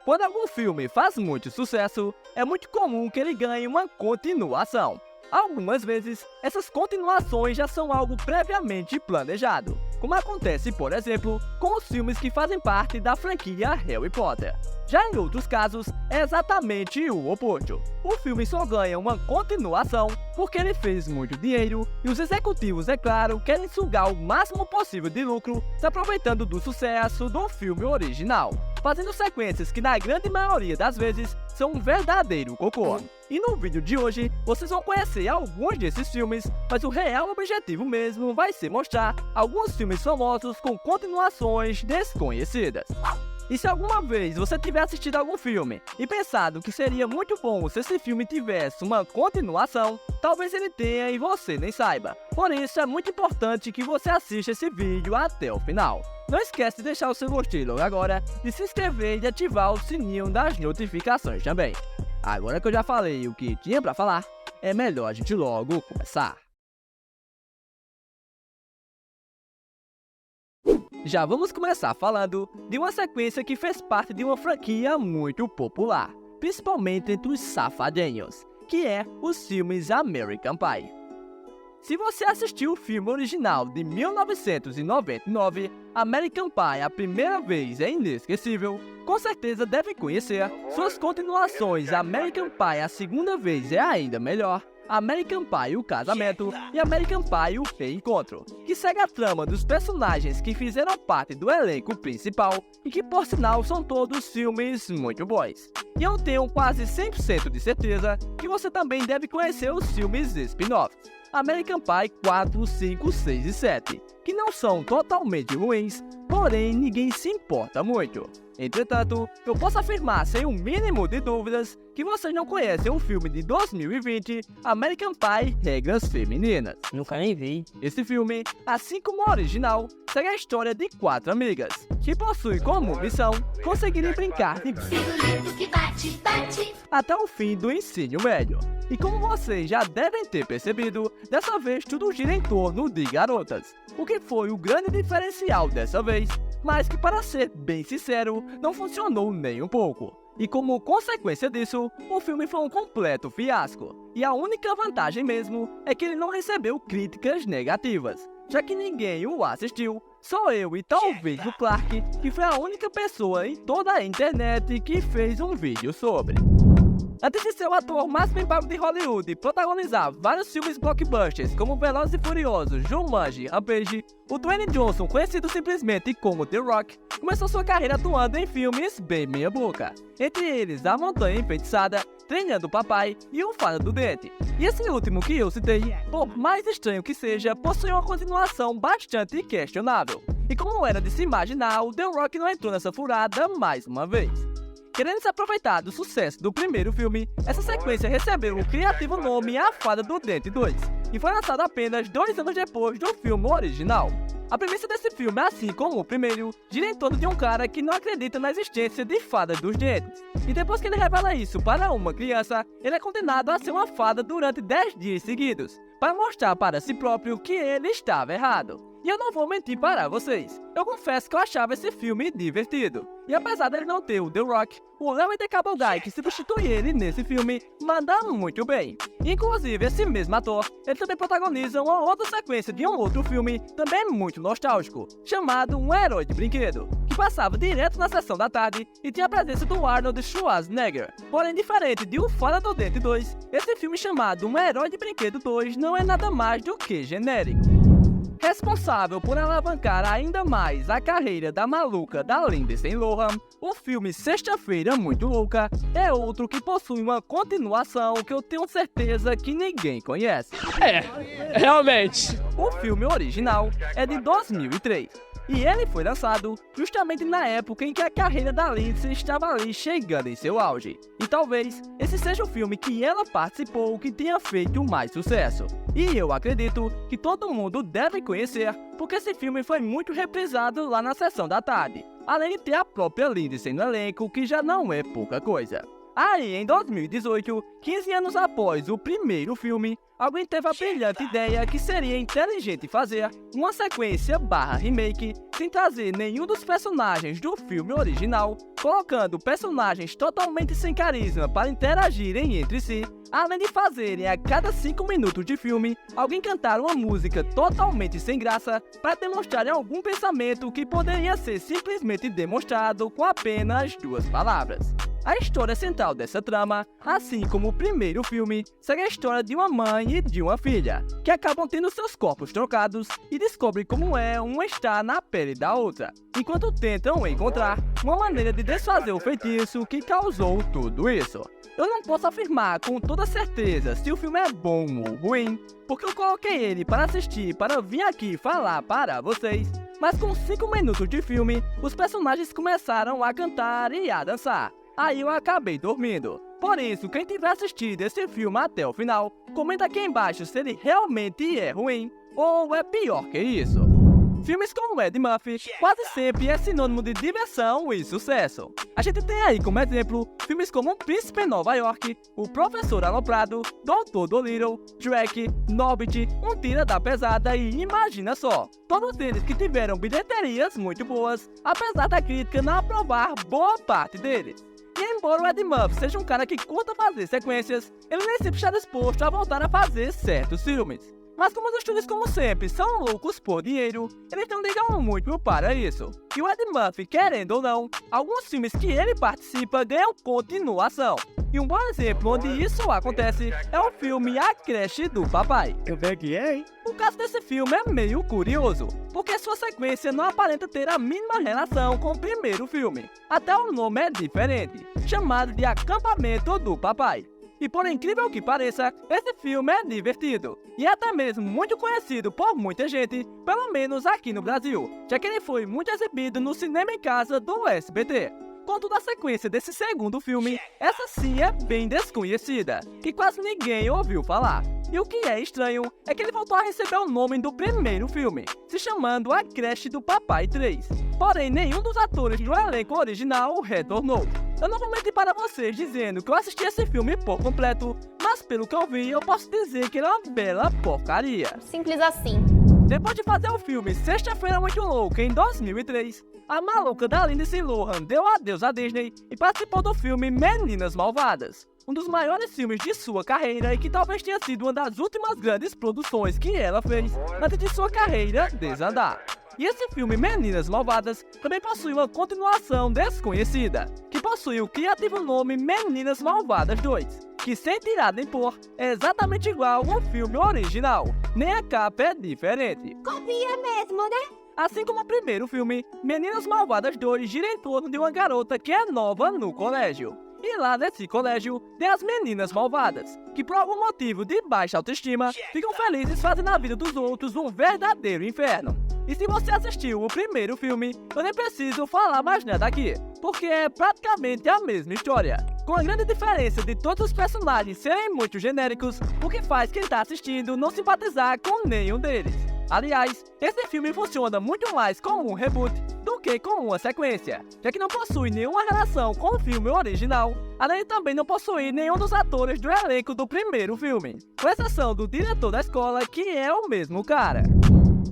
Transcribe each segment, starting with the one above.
Quando algum filme faz muito sucesso, é muito comum que ele ganhe uma continuação. Algumas vezes, essas continuações já são algo previamente planejado, como acontece, por exemplo, com os filmes que fazem parte da franquia Harry Potter. Já em outros casos, é exatamente o oposto. O filme só ganha uma continuação porque ele fez muito dinheiro e os executivos, é claro, querem sugar o máximo possível de lucro, se aproveitando do sucesso do filme original, fazendo sequências que, na grande maioria das vezes, são um verdadeiro cocô. E no vídeo de hoje, vocês vão conhecer alguns desses filmes, mas o real objetivo mesmo vai ser mostrar alguns filmes famosos com continuações desconhecidas. E se alguma vez você tiver assistido algum filme e pensado que seria muito bom se esse filme tivesse uma continuação, talvez ele tenha e você nem saiba. Por isso é muito importante que você assista esse vídeo até o final. Não esquece de deixar o seu gostei logo agora, de se inscrever e de ativar o sininho das notificações também. Agora que eu já falei o que tinha pra falar, é melhor a gente logo começar. Já vamos começar falando de uma sequência que fez parte de uma franquia muito popular, principalmente entre os safadinhos, que é os filmes American Pie. Se você assistiu o filme original de 1999, American Pie a primeira vez é inesquecível, com certeza deve conhecer suas continuações American Pie a segunda vez é ainda melhor, American Pie o Casamento e American Pie o Reencontro, que segue a trama dos personagens que fizeram parte do elenco principal e que, por sinal, são todos filmes muito bons. E eu tenho quase 100% de certeza que você também deve conhecer os filmes spin-offs, American Pie 4, 5, 6 e 7, que não são totalmente ruins, porém ninguém se importa muito. Entretanto, eu posso afirmar sem o mínimo de dúvidas que vocês não conhecem o filme de 2020, American Pie Regras Femininas. Nunca nem vi. Esse filme, assim como o original, segue a história de 4 amigas, que possuem como missão conseguirem brincar de até o fim do ensino médio. E como vocês já devem ter percebido, dessa vez tudo gira em torno de garotas, o que foi o grande diferencial dessa vez, mas que, para ser bem sincero, não funcionou nem um pouco. E como consequência disso, o filme foi um completo fiasco. E a única vantagem mesmo é que ele não recebeu críticas negativas, já que ninguém o assistiu, só eu e talvez o Clark, que foi a única pessoa em toda a internet que fez um vídeo sobre. Antes de ser o ator mais bem pago de Hollywood e protagonizar vários filmes blockbusters como Velozes e Furiosos, Jumanji, Rampage, o Dwayne Johnson, conhecido simplesmente como The Rock, começou sua carreira atuando em filmes bem meia boca, entre eles A Montanha Enfeitiçada, Treinando o Papai e O Fada do Dente. E esse último que eu citei, por mais estranho que seja, possui uma continuação bastante questionável. E como era de se imaginar, o The Rock não entrou nessa furada mais uma vez. Querendo se aproveitar do sucesso do primeiro filme, essa sequência recebeu o criativo nome A Fada do Dente 2, e foi lançada apenas 2 anos depois do filme original. A premissa desse filme, assim como o primeiro, gira em torno de um cara que não acredita na existência de fadas dos dentes. E depois que ele revela isso para uma criança, ele é condenado a ser uma fada durante 10 dias seguidos, para mostrar para si próprio que ele estava errado. E eu não vou mentir para vocês, eu confesso que eu achava esse filme divertido. E apesar dele não ter o The Rock, o Leo The Cable Guy que substitui ele nesse filme manda muito bem. Inclusive, esse mesmo ator, ele também protagoniza uma outra sequência de um outro filme, também muito nostálgico, chamado Um Herói de Brinquedo, que passava direto na sessão da tarde e tinha a presença do Arnold Schwarzenegger. Porém, diferente de O Fada do Dente 2, esse filme chamado Um Herói de Brinquedo 2 não é nada mais do que genérico. Responsável por alavancar ainda mais a carreira da maluca da Lindsay Lohan, o filme Sexta-feira Muito Louca é outro que possui uma continuação que eu tenho certeza que ninguém conhece. Realmente. O filme original é de 2003 e ele foi lançado justamente na época em que a carreira da Lindsay estava ali chegando em seu auge. E talvez esse seja o filme que ela participou que tenha feito mais sucesso. E eu acredito que todo mundo deve conhecer, porque esse filme foi muito reprisado lá na sessão da tarde, além de ter a própria Lindsay no elenco, que já não é pouca coisa. Aí, em 2018, 15 anos após o primeiro filme, alguém teve a brilhante ideia que seria inteligente fazer uma sequência / remake sem trazer nenhum dos personagens do filme original, colocando personagens totalmente sem carisma para interagirem entre si, além de fazerem a cada 5 minutos de filme alguém cantar uma música totalmente sem graça para demonstrar algum pensamento que poderia ser simplesmente demonstrado com apenas 2 palavras. A história central dessa trama, assim como o primeiro filme, segue a história de uma mãe e de uma filha, que acabam tendo seus corpos trocados e descobrem como é uma estar na pele da outra, enquanto tentam encontrar uma maneira de desfazer o feitiço que causou tudo isso. Eu não posso afirmar com toda certeza se o filme é bom ou ruim, porque eu coloquei ele para assistir para vir aqui falar para vocês, mas com 5 minutos de filme, os personagens começaram a cantar e a dançar. Aí eu acabei dormindo. Por isso, quem tiver assistido esse filme até o final, comenta aqui embaixo se ele realmente é ruim ou é pior que isso. Filmes como Eddie Murphy quase sempre é sinônimo de diversão e sucesso. A gente tem aí como exemplo filmes como O Príncipe em Nova York, O Professor Aloprado, Doutor Dolittle, Shrek, Norbit, Um Tira da Pesada e Imagina Só. Todos eles que tiveram bilheterias muito boas, apesar da crítica não aprovar boa parte deles. E embora o Eddie Murphy seja um cara que curta fazer sequências, ele nem sempre está disposto a voltar a fazer certos filmes. Mas como os estúdios, como sempre, são loucos por dinheiro, eles não ligam muito para isso. E o Eddie Murphy, querendo ou não, alguns filmes que ele participa ganham continuação. E um bom exemplo onde isso acontece é o filme A Creche do Papai. Eu peguei, hein? O caso desse filme é meio curioso, porque sua sequência não aparenta ter a mínima relação com o primeiro filme. Até o nome é diferente, chamado de Acampamento do Papai. E por incrível que pareça, esse filme é divertido, e até mesmo muito conhecido por muita gente, pelo menos aqui no Brasil, já que ele foi muito exibido no Cinema em Casa do SBT. Contudo, a sequência desse segundo filme, essa sim é bem desconhecida, e quase ninguém ouviu falar. E o que é estranho é que ele voltou a receber o nome do primeiro filme, se chamando A Creche do Papai 3. Porém, nenhum dos atores do elenco original retornou. Eu não vou mentir para vocês dizendo que eu assisti esse filme por completo, mas pelo que eu vi, eu posso dizer que ele é uma bela porcaria. Simples assim. Depois de fazer o filme Sexta-feira Muito Louca em 2003, a maluca da Lindsay Lohan deu adeus à Disney e participou do filme Meninas Malvadas, um dos maiores filmes de sua carreira e que talvez tenha sido uma das últimas grandes produções que ela fez antes de sua carreira desandar. E esse filme Meninas Malvadas também possui uma continuação desconhecida, que possui o criativo nome Meninas Malvadas 2, que sem tirar nem pôr é exatamente igual ao filme original, nem a capa é diferente. Copia mesmo, né? Assim como o primeiro filme, Meninas Malvadas 2 gira em torno de uma garota que é nova no colégio. E lá nesse colégio, tem as meninas malvadas, que por algum motivo de baixa autoestima, ficam felizes fazendo a vida dos outros um verdadeiro inferno. E se você assistiu o primeiro filme, eu nem preciso falar mais nada aqui, porque é praticamente a mesma história, com a grande diferença de todos os personagens serem muito genéricos, o que faz quem tá assistindo não simpatizar com nenhum deles. Aliás, esse filme funciona muito mais como um reboot do que como uma sequência, já que não possui nenhuma relação com o filme original, além de também não possuir nenhum dos atores do elenco do primeiro filme, com exceção do diretor da escola, que é o mesmo cara.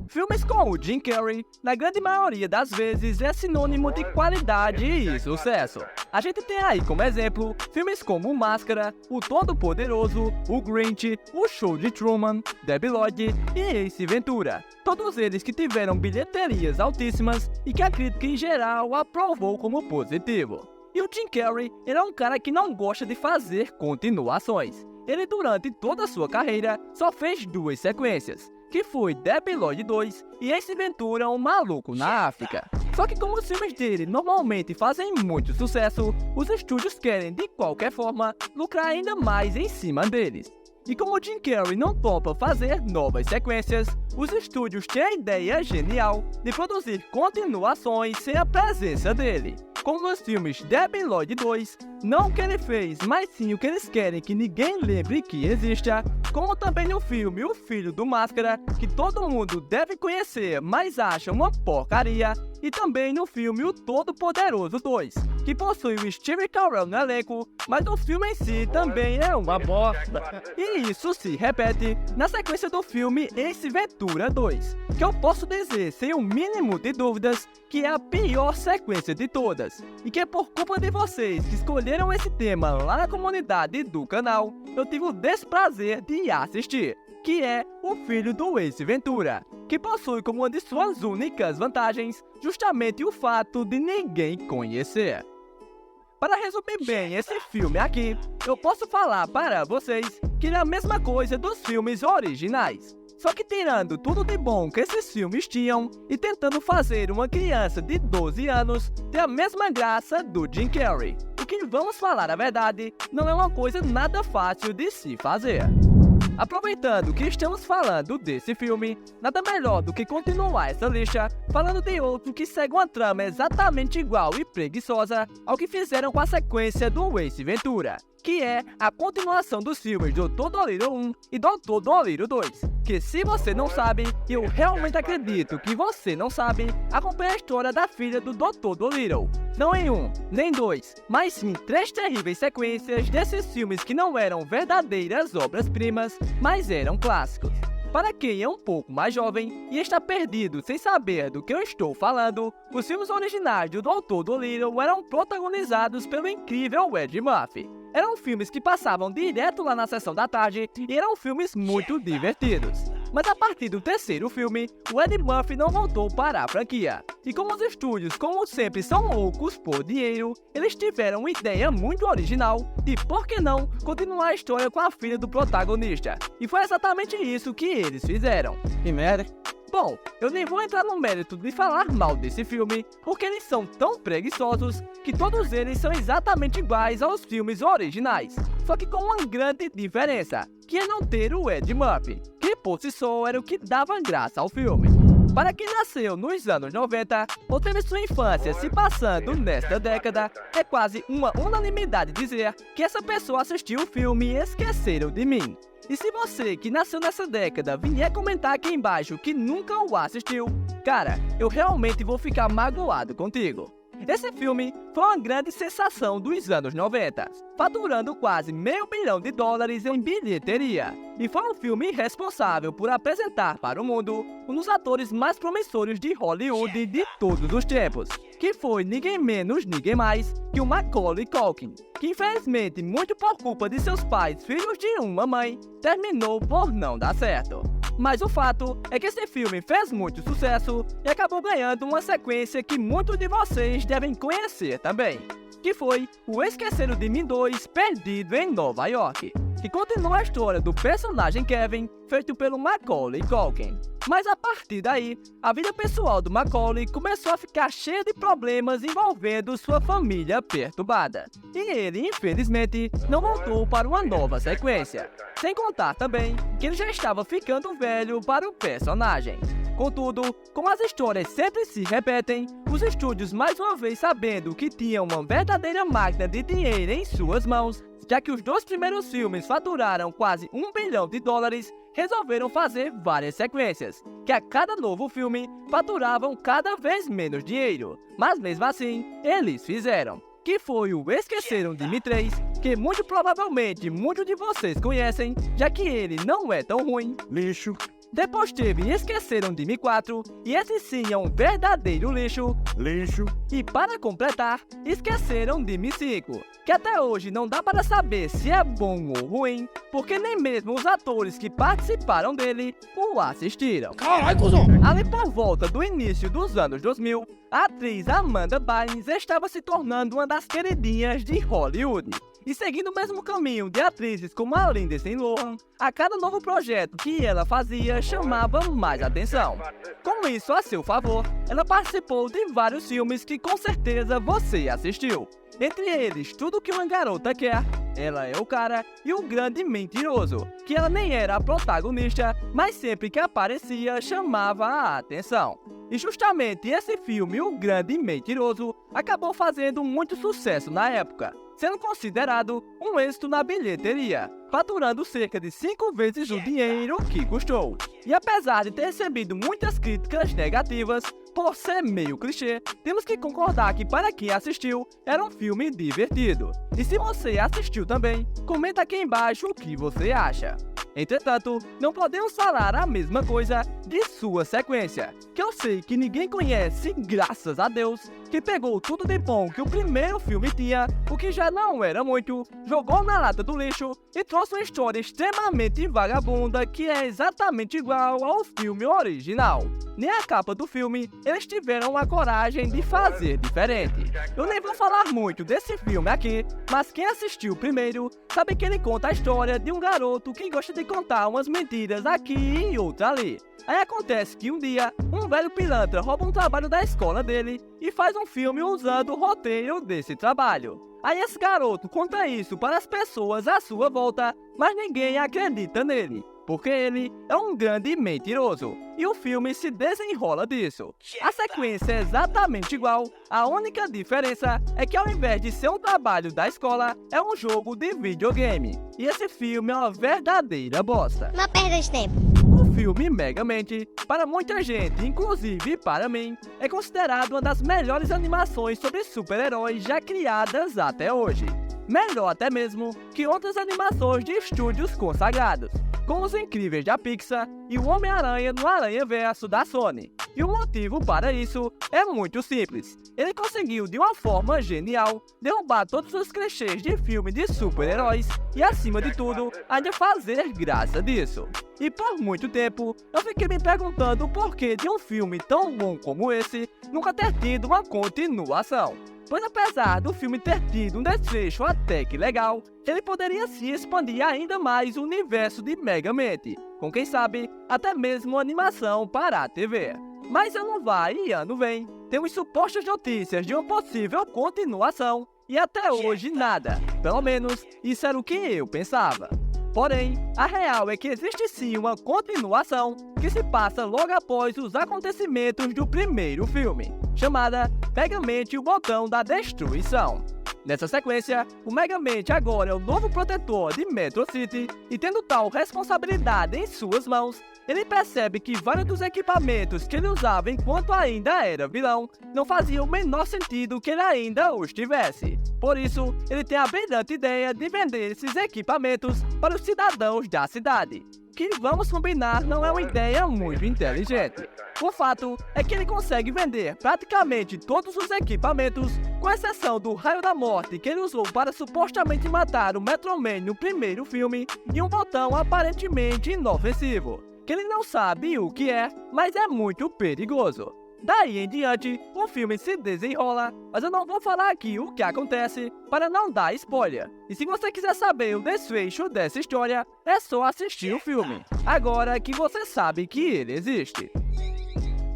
Filmes com o Jim Carrey, na grande maioria das vezes, é sinônimo de qualidade e sucesso. A gente tem aí como exemplo, filmes como Máscara, O Todo-Poderoso, O Grinch, O Show de Truman, Debi Lloyd e Ace Ventura. Todos eles que tiveram bilheterias altíssimas e que a crítica em geral aprovou como positivo. E o Jim Carrey era um cara que não gosta de fazer continuações. Ele durante toda a sua carreira só fez 2 sequências, que foi Debi Lloyd 2 e Ace Ventura, Um Maluco na África. Só que como os filmes dele normalmente fazem muito sucesso, os estúdios querem, de qualquer forma, lucrar ainda mais em cima deles. E como Jim Carrey não topa fazer novas sequências, os estúdios têm a ideia genial de produzir continuações sem a presença dele. Como nos filmes Debi Lloyd 2, não o que ele fez, mas sim o que eles querem que ninguém lembre que exista, como também no filme O Filho do Máscara, que todo mundo deve conhecer, mas acha uma porcaria, e também no filme O Todo-Poderoso 2, que possui o Steve Carell no elenco, mas o filme em si também é uma bosta. E isso se repete na sequência do filme Ace Ventura 2, que eu posso dizer sem o mínimo de dúvidas que é a pior sequência de todas, e que é por culpa de vocês que escolheram esse tema lá na comunidade do canal, eu tive o desprazer de assistir, que é O Filho do Ace Ventura, que possui como uma de suas únicas vantagens justamente o fato de ninguém conhecer. Para resumir bem esse filme aqui, eu posso falar para vocês que é a mesma coisa dos filmes originais, só que tirando tudo de bom que esses filmes tinham e tentando fazer uma criança de 12 anos ter a mesma graça do Jim Carrey, o que, vamos falar a verdade, não é uma coisa nada fácil de se fazer. Aproveitando que estamos falando desse filme, nada melhor do que continuar essa lista falando de outro que segue uma trama exatamente igual e preguiçosa ao que fizeram com a sequência do Ace Ventura, que é a continuação dos filmes Dr. Dolittle 1 e Dr. Dolittle 2, que se você não sabe, e eu realmente acredito que você não sabe, acompanha a história da filha do Dr. Dolittle. Não em um, nem dois, mas sim 3 terríveis sequências desses filmes que não eram verdadeiras obras-primas, mas eram clássicos. Para quem é um pouco mais jovem e está perdido sem saber do que eu estou falando, os filmes originais do Dr. Dolittle eram protagonizados pelo incrível Eddie Murphy. Eram filmes que passavam direto lá na sessão da tarde e eram filmes muito divertidos. Mas a partir do terceiro filme, o Eddie Murphy não voltou para a franquia. E como os estúdios, como sempre, são loucos por dinheiro, eles tiveram uma ideia muito original de, por que não, continuar a história com a filha do protagonista. E foi exatamente isso que eles fizeram. Que merda. Bom, eu nem vou entrar no mérito de falar mal desse filme, porque eles são tão preguiçosos que todos eles são exatamente iguais aos filmes originais, só que com uma grande diferença, que é não ter o Eddie Murphy, que por si só era o que dava graça ao filme. Para quem nasceu nos anos 90 ou teve sua infância se passando nesta década, é quase uma unanimidade dizer que essa pessoa assistiu o filme Esqueceram de Mim. E se você que nasceu nessa década vier comentar aqui embaixo que nunca o assistiu, cara, eu realmente vou ficar magoado contigo. Esse filme foi uma grande sensação dos anos 90, faturando quase $500 milhões em bilheteria. E foi um filme responsável por apresentar para o mundo um dos atores mais promissores de Hollywood de todos os tempos, que foi ninguém menos, ninguém mais que o Macaulay Culkin, que infelizmente, muito por culpa de seus pais, filhos de uma mãe, terminou por não dar certo. Mas o fato é que esse filme fez muito sucesso e acabou ganhando uma sequência que muitos de vocês devem conhecer também, que foi o Esqueceram de Mim 2 Perdido em Nova York, que continua a história do personagem Kevin, feito pelo Macaulay Culkin. Mas a partir daí, a vida pessoal do Macaulay começou a ficar cheia de problemas envolvendo sua família perturbada. E ele, infelizmente, não voltou para uma nova sequência. Sem contar também que ele já estava ficando velho para o personagem. Contudo, como as histórias sempre se repetem, os estúdios, mais uma vez sabendo que tinham uma verdadeira máquina de dinheiro em suas mãos, já que os 2 primeiros filmes faturaram quase $1 bilhão, resolveram fazer várias sequências, que a cada novo filme faturavam cada vez menos dinheiro. Mas mesmo assim, eles fizeram, que foi o Esqueceram de Mim 3, que muito provavelmente muitos de vocês conhecem, já que ele não é tão ruim. Lixo. Depois teve Esqueceram de Mim 4, e esse sim é um verdadeiro lixo. Lixo. E para completar, Esqueceram de Mim 5, que até hoje não dá para saber se é bom ou ruim, porque nem mesmo os atores que participaram dele o assistiram. Caralho, cuzão. Ali por volta do início dos anos 2000, a atriz Amanda Bynes estava se tornando uma das queridinhas de Hollywood. E seguindo o mesmo caminho de atrizes como a Lindsay Lohan, a cada novo projeto que ela fazia chamava mais atenção. Com isso a seu favor, ela participou de vários filmes que com certeza você assistiu. Entre eles, Tudo que uma Garota Quer, Ela é o Cara e O Grande Mentiroso, que ela nem era a protagonista, mas sempre que aparecia chamava a atenção. E justamente esse filme, O Grande Mentiroso, acabou fazendo muito sucesso na época. sendo considerado um êxito na bilheteria, faturando cerca de 5 vezes o dinheiro que custou. E apesar de ter recebido muitas críticas negativas, por ser meio clichê, temos que concordar que para quem assistiu, era um filme divertido. E se você assistiu também, comenta aqui embaixo o que você acha. Entretanto, não podemos falar a mesma coisa de sua sequência, que eu sei que ninguém conhece, graças a Deus, que pegou tudo de bom que o primeiro filme tinha, o que já não era muito, jogou na lata do lixo e trouxe uma história extremamente vagabunda que é exatamente igual ao filme original. Nem a capa do filme eles tiveram a coragem de fazer diferente. Eu nem vou falar muito desse filme aqui, mas quem assistiu primeiro sabe que ele conta a história de um garoto que gosta de contar umas mentiras aqui e outra ali. Aí acontece que um dia, um velho pilantra rouba um trabalho da escola dele e faz um filme usando o roteiro desse trabalho. Aí esse garoto conta isso para as pessoas à sua volta, mas ninguém acredita nele, porque ele é um grande mentiroso, e o filme se desenrola disso. A sequência é exatamente igual, a única diferença é que ao invés de ser um trabalho da escola, é um jogo de videogame. E esse filme é uma verdadeira bosta. Uma perda de tempo. O filme Megamente, para muita gente, inclusive para mim, é considerado uma das melhores animações sobre super-heróis já criadas até hoje. Melhor até mesmo que outras animações de estúdios consagrados, como Os Incríveis da Pixar e o Homem-Aranha no Aranhaverso da Sony. E o motivo para isso é muito simples. Ele conseguiu, de uma forma genial, derrubar todos os clichês de filme de super-heróis e, acima de tudo, ainda fazer graça disso. E por muito tempo, eu fiquei me perguntando o porquê de um filme tão bom como esse nunca ter tido uma continuação. Pois apesar do filme ter tido um desfecho até que legal, ele poderia se expandir ainda mais o universo de Megamente, com quem sabe, até mesmo animação para a TV. Mas ano vai e ano vem, temos supostas notícias de uma possível continuação, e até hoje nada, pelo menos isso era o que eu pensava. Porém, a real é que existe sim uma continuação que se passa logo após os acontecimentos do primeiro filme, chamada Megamente e o Botão da Destruição. Nessa sequência, o Megamente agora é o novo protetor de Metro City e, tendo tal responsabilidade em suas mãos, ele percebe que vários dos equipamentos que ele usava enquanto ainda era vilão não faziam o menor sentido que ele ainda os tivesse. Por isso, ele tem a brilhante ideia de vender esses equipamentos para os cidadãos da cidade, que, vamos combinar, não é uma ideia muito inteligente. O fato é que ele consegue vender praticamente todos os equipamentos, com exceção do Raio da Morte que ele usou para supostamente matar o Metro Man no primeiro filme, e um botão aparentemente inofensivo, que ele não sabe o que é, mas é muito perigoso. Daí em diante, o filme se desenrola, mas eu não vou falar aqui o que acontece para não dar spoiler. E se você quiser saber o desfecho dessa história, é só assistir o filme, agora que você sabe que ele existe.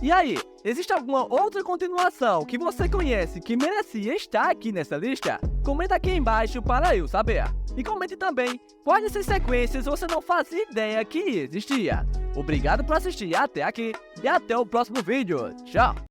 E aí, existe alguma outra continuação que você conhece que merecia estar aqui nessa lista? Comenta aqui embaixo para eu saber. E comente também quais dessas sequências você não fazia ideia que existia. Obrigado por assistir até aqui e até o próximo vídeo. Tchau!